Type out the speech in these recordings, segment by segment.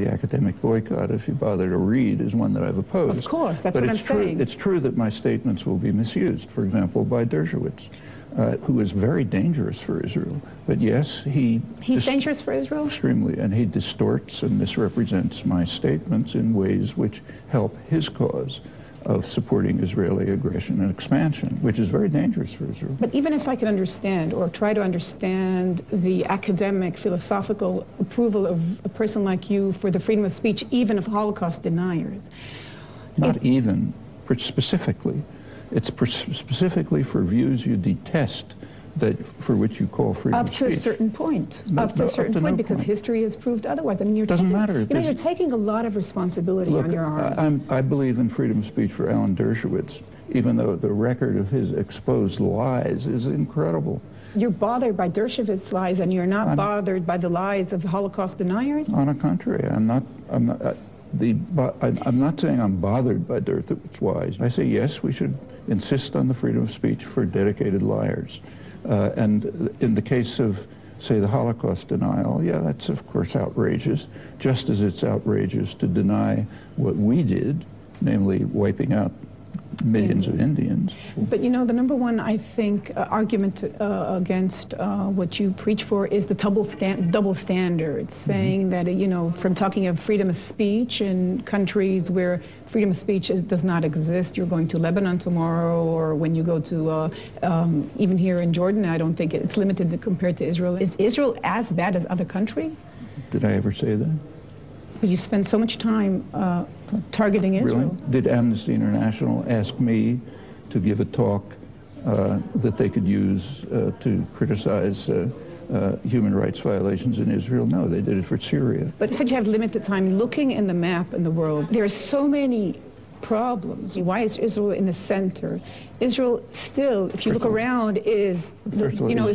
the academic boycott, if you bother to read, is one that I've opposed. Of course, that's what I'm saying. It's true that my statements will be misused, for example, by Dershowitz, who is very dangerous for Israel. But yes, he's dangerous for Israel? Extremely, and he distorts and misrepresents my statements in ways which help his cause of supporting Israeli aggression and expansion, which is very dangerous for Israel. But even if I could understand or try to understand the academic, philosophical approval of a person like you for the freedom of speech, even of Holocaust deniers. Not even, specifically. It's specifically for views you detest, for which you call freedom of speech. Up to a certain point. Up to a certain point, because history has proved otherwise. I mean, doesn't matter. You know, you're taking a lot of responsibility on your arms. I believe in freedom of speech for Alan Dershowitz, even though the record of his exposed lies is incredible. You're bothered by Dershowitz's lies, and you're not bothered by the lies of Holocaust deniers? On the contrary, I'm not saying I'm bothered by Dershowitz's lies. I say yes, we should insist on the freedom of speech for dedicated liars. And in the case of, say, the Holocaust denial, yeah, that's of course outrageous, just as it's outrageous to deny what we did, namely wiping out millions of Indians. But you know, the number one, I think, argument against what you preach for is the double standard, saying that, you know, from talking of freedom of speech in countries where freedom of speech does not exist, you're going to Lebanon tomorrow, or when you go to, even here in Jordan, I don't think it's limited compared to Israel. Is Israel as bad as other countries? Did I ever say that? But you spend so much time targeting Israel. Really? Did Amnesty International ask me to give a talk that they could use to criticize human rights violations in Israel? No, they did it for Syria. But you said you have limited time. Looking in the map in the world, there are so many problems. Why is Israel in the center? Israel still, if you look around, is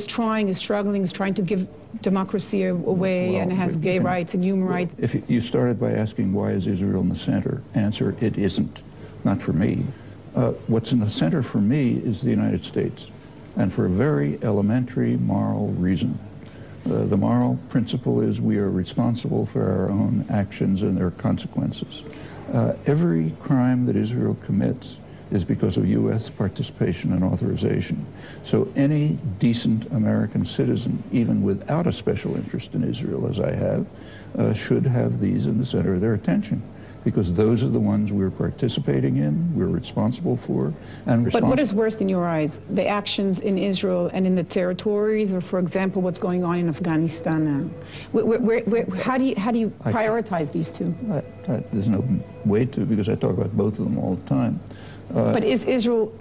trying, is struggling, is trying to give democracy away, and it has gay rights and human rights. If you started by asking why is Israel in the center, answer, it isn't. Not for me. What's in the center for me is the United States, and for a very elementary moral reason. The moral principle is we are responsible for our own actions and their consequences. Every crime that Israel commits is because of U.S. participation and authorization. So any decent American citizen, even without a special interest in Israel, as I have, should have these in the center of their attention, because those are the ones we're participating in, we're responsible for, and But what is worse in your eyes, the actions in Israel and in the territories, or for example, what's going on in Afghanistan now? How do you prioritize these two? There's no way to, because I talk about both of them all the time. But is Israel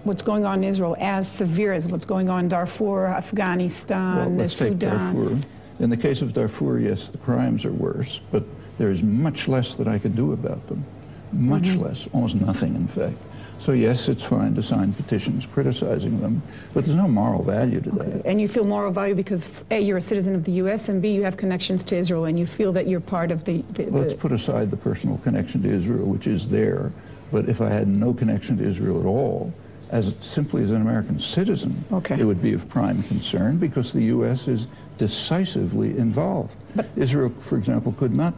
what's going on in Israel as severe as what's going on in Darfur, Afghanistan, well, let's Sudan? Take Darfur. In the case of Darfur, yes, the crimes are worse, but there is much less that I can do about them. Much less, almost nothing, in fact. So yes, it's fine to sign petitions criticizing them, but there's no moral value to that. And you feel moral value because A, you're a citizen of the U.S., and B, you have connections to Israel, and you feel that you're part of the Let's put aside the personal connection to Israel, which is there, but if I had no connection to Israel at all, simply as an American citizen, it would be of prime concern, because the U.S. is decisively involved. But Israel, for example, could not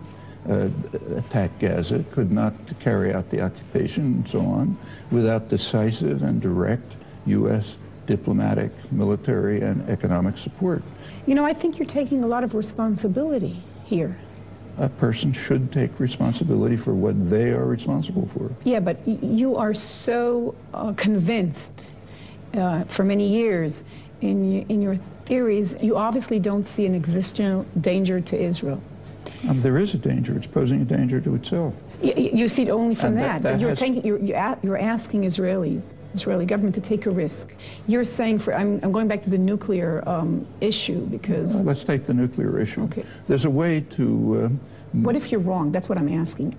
attack Gaza, could not carry out the occupation and so on, without decisive and direct U.S. diplomatic, military, and economic support. You know, I think you're taking a lot of responsibility here. A person should take responsibility for what they are responsible for. Yeah, but you are so convinced for many years in your theories, you obviously don't see an existential danger to Israel. There is a danger. It's posing a danger to itself. You see it only from that. But you're asking Israeli government to take a risk. You're saying, I'm going back to the nuclear issue, because... let's take the nuclear issue. Okay. There's a way to... what if you're wrong? That's what I'm asking.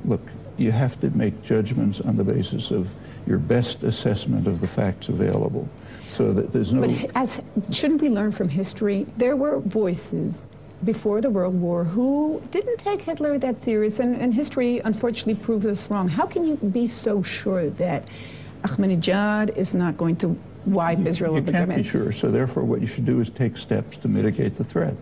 Look, you have to make judgments on the basis of your best assessment of the facts available. So that there's no... But shouldn't we learn from history? There were voices before the World War who didn't take Hitler that serious, and history unfortunately proved us wrong. How can you be so sure that Ahmadinejad is not going to wipe Israel of the government? You can't be sure, so therefore what you should do is take steps to mitigate the threat,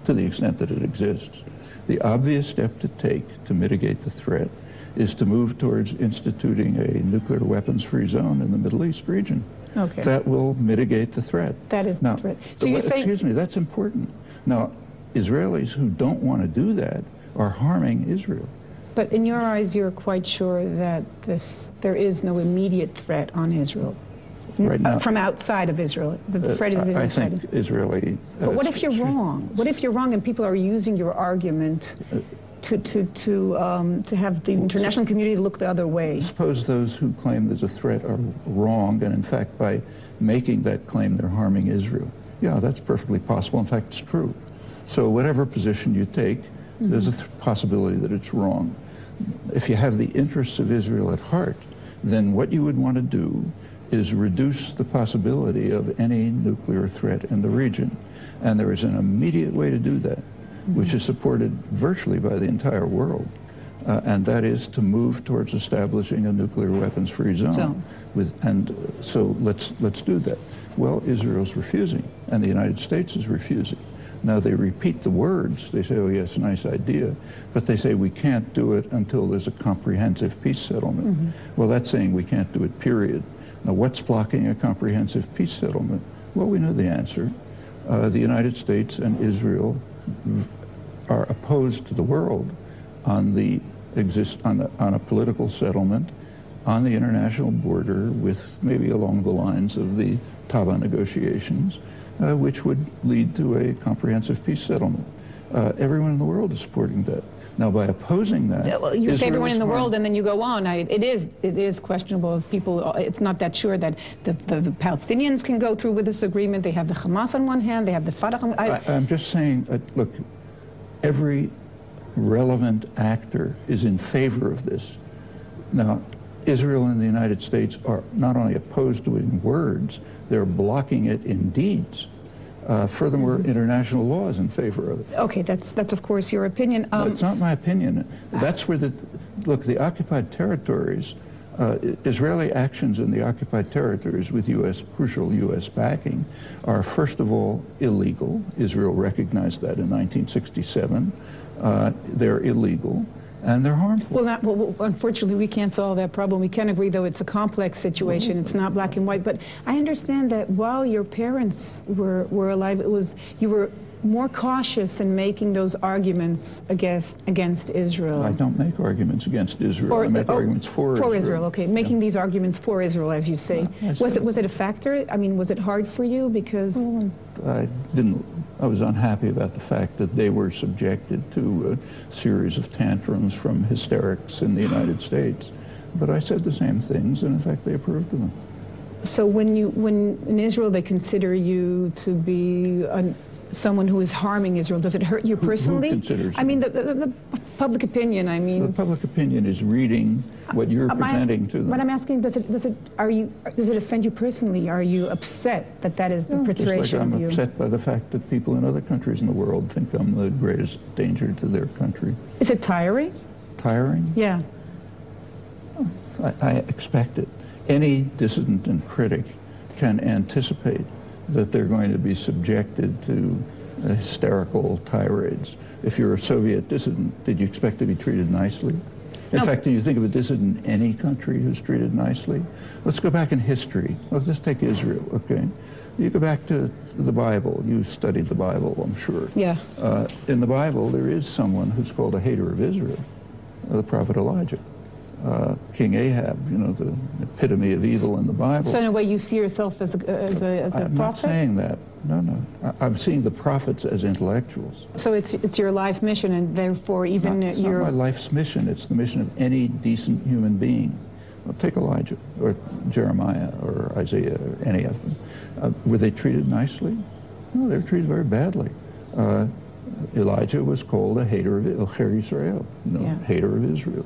to the extent that it exists. The obvious step to take to mitigate the threat is to move towards instituting a nuclear weapons-free zone in the Middle East region. Okay. That will mitigate the threat. That is now, the threat. So you're saying... Excuse me, that's important. Now, Israelis who don't want to do that are harming Israel. But in your eyes, you're quite sure that there is no immediate threat on Israel? Right now, from outside of Israel. The threat is inside. I think Israeli... But what if you're wrong? What if you're wrong and people are using your argument to have the international community look the other way? Suppose those who claim there's a threat are wrong, and in fact, by making that claim, they're harming Israel. Yeah, that's perfectly possible. In fact, it's true. So whatever position you take, there's a possibility that it's wrong. If you have the interests of Israel at heart, then what you would want to do is reduce the possibility of any nuclear threat in the region. And there is an immediate way to do that, which is supported virtually by the entire world. And that is to move towards establishing a nuclear weapons-free zone. So let's do that. Well, Israel's refusing, and the United States is refusing. Now they repeat the words. They say, oh yes, nice idea. But they say we can't do it until there's a comprehensive peace settlement. Well, that's saying we can't do it, period. Now, what's blocking a comprehensive peace settlement? Well, we know the answer. The United States and Israel are opposed to the world on a political settlement on the international border, with maybe along the lines of the Taba negotiations, which would lead to a comprehensive peace settlement. Everyone in the world is supporting that. Now, by opposing that, well, you say everyone in the world, and then you go on. It is questionable. People, it's not that sure that the Palestinians can go through with this agreement. They have the Hamas on one hand, they have the Fatah on. I'm just saying, look, every relevant actor is in favor of this. Now, Israel and the United States are not only opposed to it in words, they're blocking it in deeds. Furthermore, international law is in favor of it. Okay, that's of course your opinion. No, it's not my opinion. That's where the occupied territories, Israeli actions in the occupied territories with crucial U.S. backing are first of all illegal. Israel recognized that in 1967. They're illegal. And they're harmful. Well, unfortunately, we can't solve that problem. We can agree, though, it's a complex situation. It's not black and white. But I understand that while your parents were alive, you were more cautious in making those arguments against Israel. I don't make arguments against Israel. I make arguments for Israel. For Israel, okay. Making these arguments for Israel, as you say. Was it a factor? I mean, was it hard for you? Because... I was unhappy about the fact that they were subjected to a series of tantrums from hysterics in the United States. But I said the same things, and in fact, they approved of them. So when in Israel they consider you to be someone who is harming Israel, does it hurt you personally? Who considers I mean, the public opinion, I mean. The public opinion is reading what you're presenting to them. But I'm asking, does it offend you personally? Are you upset that is the portrayal just like of you? I'm upset by the fact that people in other countries in the world think I'm the greatest danger to their country. Is it tiring? Tiring? Yeah. I expect it. Any dissident and critic can anticipate that they're going to be subjected to hysterical tirades. If you're a Soviet dissident, did you expect to be treated nicely? In fact, do you think of a dissident in any country who's treated nicely? Let's go back in history. Let's take Israel, okay? You go back to the Bible. You studied the Bible, I'm sure. Yeah. In the Bible, there is someone who's called a hater of Israel, the prophet Elijah. King Ahab, you know, the epitome of evil in the Bible. So in a way you see yourself as a prophet? I'm not saying that. No. I'm seeing the prophets as intellectuals. So it's your life mission, and therefore even it's not my life's mission. It's the mission of any decent human being. Well, take Elijah or Jeremiah or Isaiah or any of them. Were they treated nicely? No, they were treated very badly. Elijah was called a hater of Israel, hater of Israel.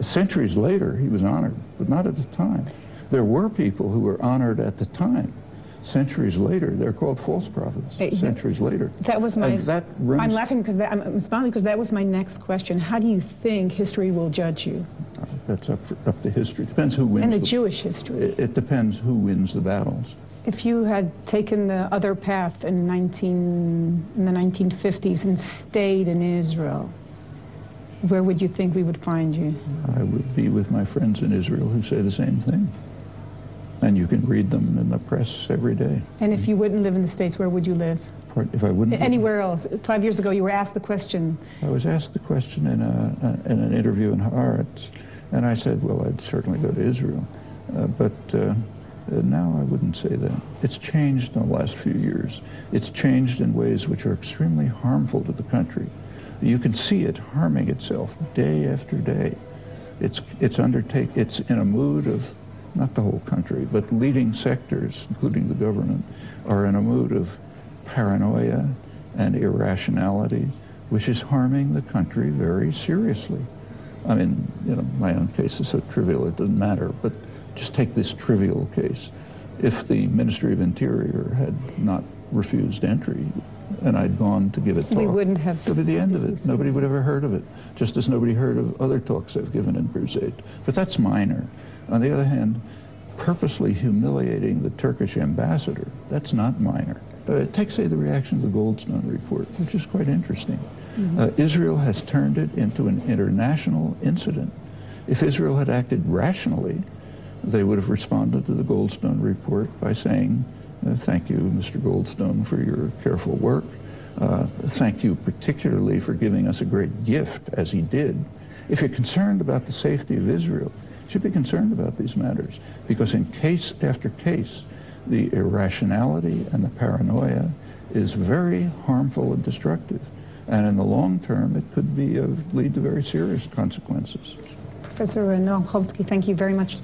Centuries later, he was honored, but not at the time. There were people who were honored at the time. Centuries later, they're called false prophets. Centuries later. That was my... I'm laughing because I'm smiling because that was my next question. How do you think history will judge you? That's up to history. It depends who wins. And the Jewish history. It depends who wins the battles. If you had taken the other path in the 1950s and stayed in Israel, Where would you think we would find you? I would be with my friends in Israel who say the same thing. And you can read them in the press every day. And if you wouldn't live in the States, where would you live? If I wouldn't anywhere else. 5 years ago, you were asked the question. I was asked the question in an interview in Haaretz, and I said, well, I'd certainly go to Israel. Now I wouldn't say that. It's changed in the last few years. It's changed in ways which are extremely harmful to the country. You can see it harming itself day after day. It's in a mood of, not the whole country, but leading sectors, including the government, are in a mood of paranoia and irrationality, which is harming the country very seriously. I mean, you know, my own case is so trivial it doesn't matter, but just take this trivial case. If the Ministry of Interior had not refused entry and I'd gone to give a talk, we wouldn't have. That would be the end of it. Nobody would have ever heard of it, just as nobody heard of other talks I've given in Brusate. But that's minor. On the other hand, purposely humiliating the Turkish ambassador, that's not minor. Take, say, the reaction to the Goldstone report, which is quite interesting. Israel has turned it into an international incident. If Israel had acted rationally, they would have responded to the Goldstone report by saying, thank you, Mr. Goldstone, for your careful work. Thank you particularly for giving us a great gift, as he did. If you're concerned about the safety of Israel, you should be concerned about these matters, because in case after case, the irrationality and the paranoia is very harmful and destructive. And in the long term, it could lead to very serious consequences. Professor Nekkaz, thank you very much.